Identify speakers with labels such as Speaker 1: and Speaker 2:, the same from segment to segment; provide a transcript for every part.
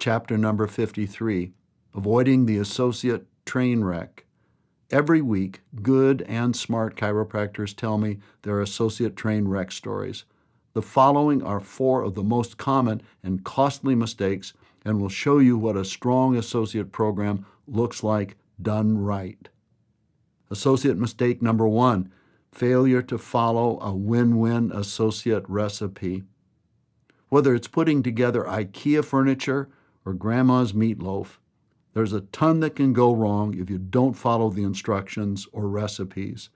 Speaker 1: chapter number 53, Avoiding the Associate Train Wreck. Every week, good and smart chiropractors tell me their associate train wreck stories. The following are 4 of the most common and costly mistakes and will show you what a strong associate program looks like done right. Associate mistake number 1, failure to follow a win-win associate recipe. Whether it's putting together IKEA furniture or grandma's meatloaf, there's a ton that can go wrong if you don't follow the instructions or recipes.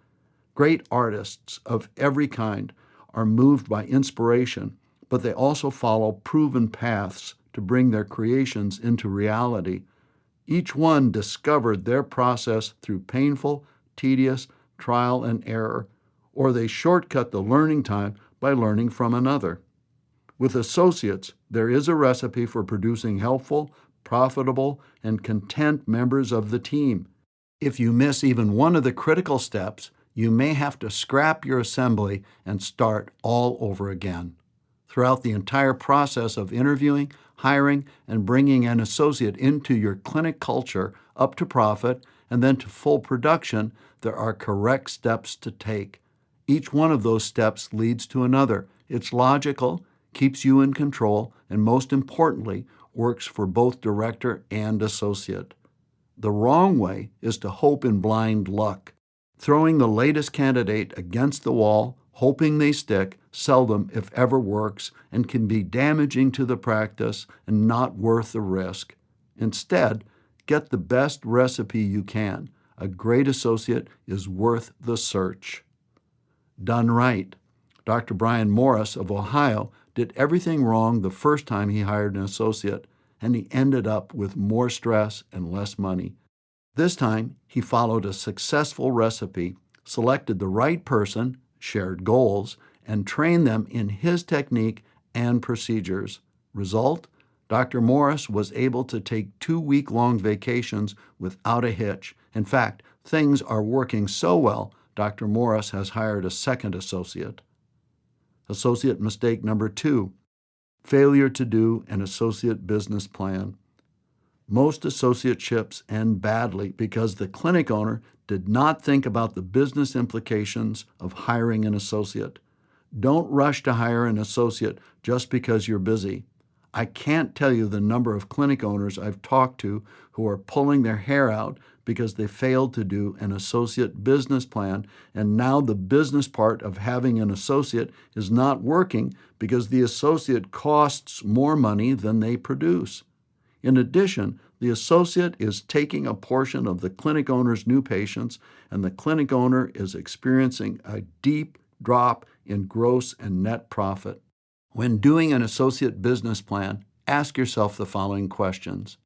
Speaker 1: Great artists of every kind are moved by inspiration, but they also follow proven paths to bring their creations into reality. Each one discovered their process through painful, tedious trial and error, or they shortcut the learning time by learning from another. With associates, there is a recipe for producing helpful, profitable, and content members of the team. If you miss even one of the critical steps, you may have to scrap your assembly and start all over again. Throughout the entire process of interviewing, hiring, and bringing an associate into your clinic culture up to profit and then to full production, there are correct steps to take. Each one of those steps leads to another. It's logical, keeps you in control, and most importantly, works for both director and associate. The wrong way is to hope in blind luck. Throwing the latest candidate against the wall, hoping they stick, seldom, if ever, works and can be damaging to the practice and not worth the risk. Instead, get the best recipe you can. A great associate is worth the search. Done right. Dr. Brian Morris of Ohio did everything wrong the first time he hired an associate, and he ended up with more stress and less money. This time, he followed a successful recipe, selected the right person, shared goals, and trained them in his technique and procedures. Result? Dr. Morris was able to take 2-week-long vacations without a hitch. In fact, things are working so well, Dr. Morris has hired a second associate. Associate mistake number 2, failure to do an associate business plan. Most associateships end badly because the clinic owner did not think about the business implications of hiring an associate. Don't rush to hire an associate just because you're busy. I can't tell you the number of clinic owners I've talked to who are pulling their hair out because they failed to do an associate business plan, and now the business part of having an associate is not working because the associate costs more money than they produce. In addition, the associate is taking a portion of the clinic owner's new patients, and the clinic owner is experiencing a deep drop in gross and net profit. When doing an associate business plan, ask yourself the following questions.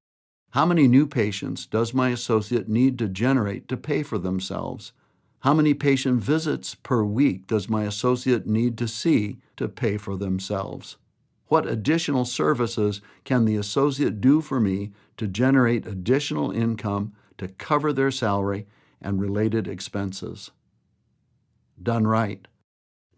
Speaker 1: How many new patients does my associate need to generate to pay for themselves? How many patient visits per week does my associate need to see to pay for themselves? What additional services can the associate do for me to generate additional income to cover their salary and related expenses? Done right.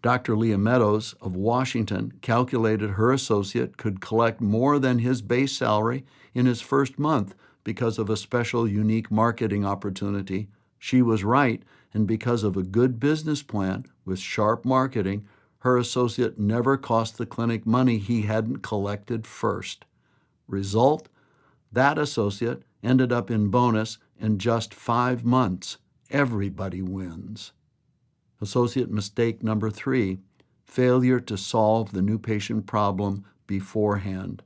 Speaker 1: Dr. Leah Meadows of Washington calculated her associate could collect more than his base salary in his first month because of a special unique marketing opportunity. She was right, and because of a good business plan with sharp marketing, her associate never cost the clinic money he hadn't collected first. Result? That associate ended up in bonus in just 5 months. Everybody wins. Associate mistake number 3, failure to solve the new patient problem beforehand.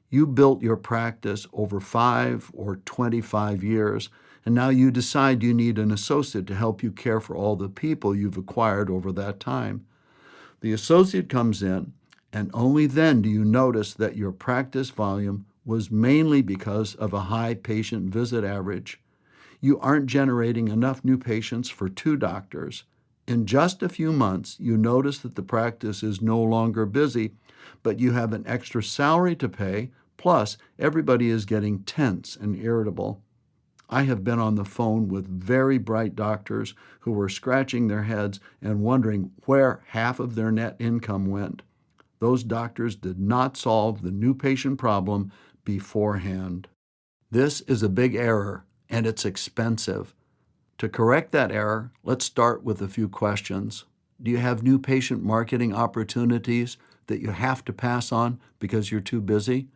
Speaker 1: You built your practice over 5 or 25 years, and now you decide you need an associate to help you care for all the people you've acquired over that time. The associate comes in, and only then do you notice that your practice volume was mainly because of a high patient visit average. You aren't generating enough new patients for 2 doctors. In just a few months, you notice that the practice is no longer busy, but you have an extra salary to pay, plus everybody is getting tense and irritable. I have been on the phone with very bright doctors who were scratching their heads and wondering where half of their net income went. Those doctors did not solve the new patient problem beforehand. This is a big error, and it's expensive. To correct that error, let's start with a few questions. Do you have new patient marketing opportunities that you have to pass on because you're too busy?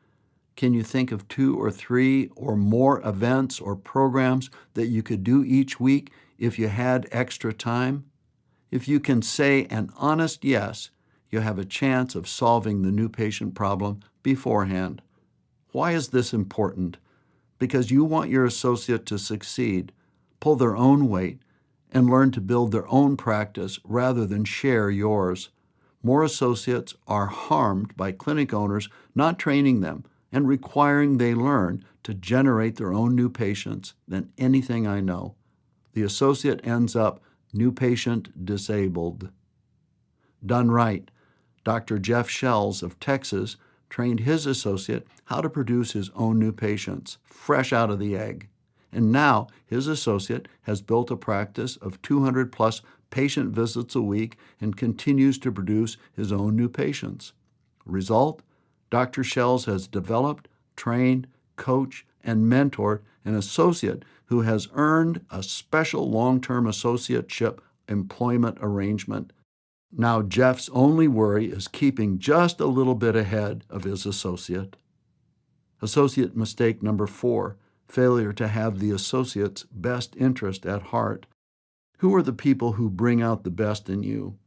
Speaker 1: Can you think of 2 or 3 or more events or programs that you could do each week if you had extra time? If you can say an honest yes, you have a chance of solving the new patient problem beforehand. Why is this important? Because you want your associate to succeed, pull their own weight, and learn to build their own practice rather than share yours. More associates are harmed by clinic owners not training them and requiring they learn to generate their own new patients than anything I know. The associate ends up new patient disabled. Done right, Dr. Jeff Shells of Texas trained his associate how to produce his own new patients, fresh out of the egg. And now his associate has built a practice of 200 plus patient visits a week and continues to produce his own new patients. Result? Dr. Shells has developed, trained, coached, and mentored an associate who has earned a special long-term associateship employment arrangement. Now Jeff's only worry is keeping just a little bit ahead of his associate. Associate mistake number 4, failure to have the associate's best interest at heart. Who are the people who bring out the best in you?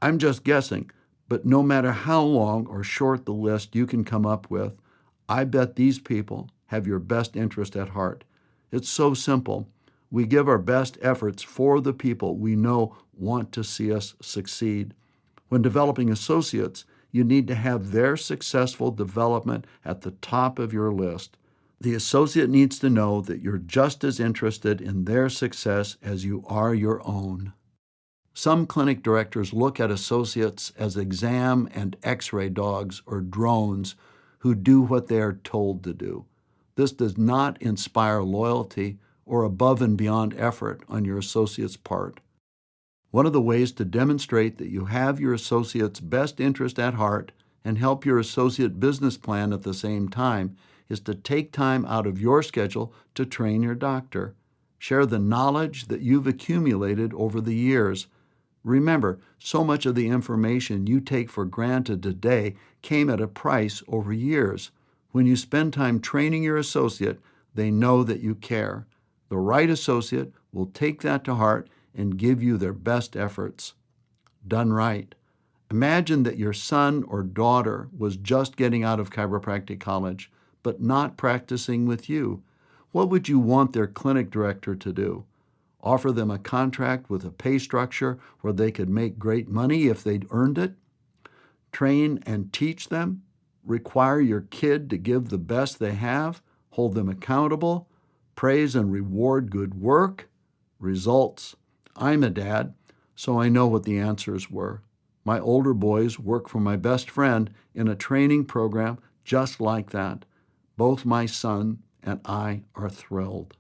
Speaker 1: I'm just guessing, but no matter how long or short the list you can come up with, I bet these people have your best interest at heart. It's so simple. We give our best efforts for the people we know want to see us succeed. When developing associates, you need to have their successful development at the top of your list. The associate needs to know that you're just as interested in their success as you are your own. Some clinic directors look at associates as exam and x-ray dogs or drones who do what they are told to do. This does not inspire loyalty or above and beyond effort on your associate's part. One of the ways to demonstrate that you have your associate's best interest at heart and help your associate business plan at the same time is to take time out of your schedule to train your doctor. Share the knowledge that you've accumulated over the years. Remember, so much of the information you take for granted today came at a price over years. When you spend time training your associate, they know that you care. The right associate will take that to heart and give you their best efforts. Done right. Imagine that your son or daughter was just getting out of chiropractic college, but not practicing with you. What would you want their clinic director to do? Offer them a contract with a pay structure where they could make great money if they'd earned it? Train and teach them? Require your kid to give the best they have? Hold them accountable? Praise and reward good work? Results. I'm a dad, so I know what the answers were. My older boys work for my best friend in a training program just like that. Both my son and I are thrilled.